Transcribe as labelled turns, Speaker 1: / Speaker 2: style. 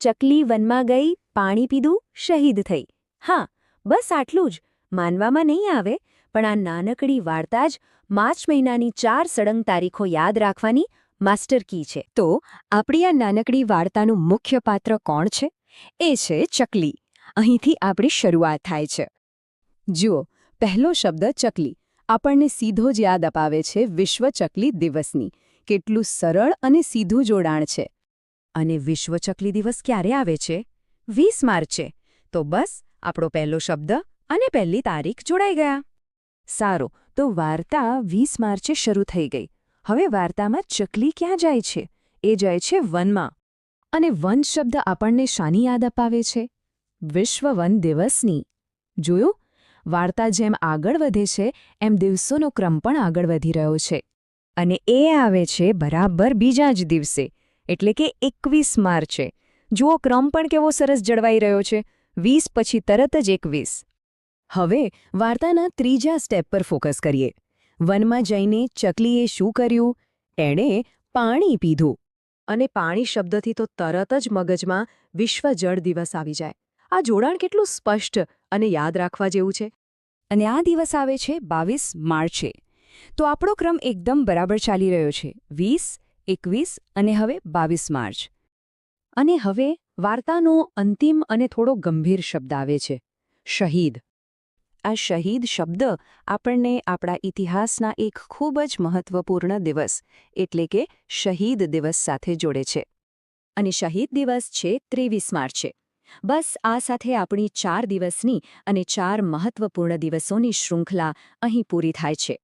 Speaker 1: ચકલી વનમાં ગઈ, પાણી પીધું, શહીદ થઈ. હા, બસ આટલું જ. માનવામાં નહીં આવે, પણ આ નાનકડી વાર્તા જ માર્ચ મહિનાની 4 સળંગ તારીખો યાદ રાખવાની માસ્ટર કી છે.
Speaker 2: તો આપણી આ નાનકડી વાર્તાનું મુખ્ય પાત્ર કોણ છે? એ છે ચકલી. અહીંથી આપણી શરૂઆત થાય છે. જુઓ, પહેલો શબ્દ ચકલી આપણને સીધો જ યાદ અપાવે છે વિશ્વ ચકલી દિવસની. કેટલું સરળ અને સીધું જોડાણ છે. અને વિશ્વ ચકલી દિવસ ક્યારે આવે છે? 20 માર્ચે. તો બસ આપણો પહેલો શબ્દ અને પહેલી તારીખ જોડાઈ ગયા. સારું, તો વાર્તા 20 માર્ચે શરૂ થઈ ગઈ. હવે વાર્તામાં ચકલી ક્યાં જાય છે? એ જાય છે વનમાં. અને વન શબ્દ આપણને શાની યાદ અપાવે છે? વિશ્વ વન દિવસની. જોયું? વાર્તા જેમ આગળ વધે છે એમ દિવસોનો ક્રમ પણ આગળ વધી રહ્યો છે. અને એ આવે છે બરાબર બીજા જ દિવસે, એટલે કે 21 માર્ચે. જુઓ, ક્રમ પણ કેવો સરસ જળવાઈ રહ્યો છે. 20 પછી તરત જ 21. હવે વાર્તાના ત્રીજા સ્ટેપ પર ફોકસ કરીએ. વનમાં જઈને ચકલીએ શું કર્યું? એણે પાણી પીધું. અને પાણી શબ્દથી તો તરત જ મગજમાં વિશ્વ જળ દિવસ આવી જાય. આ જોડાણ કેટલું સ્પષ્ટ અને યાદ રાખવા જેવું છે. અને આ દિવસ આવે છે 22 માર્ચે. તો આપણો ક્રમ એકદમ બરાબર ચાલી રહ્યો છે. 20, 21 અને હવે 22 માર્ચ. અને હવે વાર્તાનો અંતિમ અને થોડો ગંભીર શબ્દ આવે છે, શહીદ. આ શહીદ શબ્દ આપણને આપણા ઇતિહાસના એક ખૂબ જ મહત્વપૂર્ણ દિવસ એટલે કે શહીદ દિવસ સાથે જોડે છે. અને શહીદ દિવસ છે 23 માર્ચે. બસ આ સાથે આપણી 4 દિવસની અને 4 મહત્વપૂર્ણ દિવસોની શૃંખલા અહીં પૂરી થાય છે.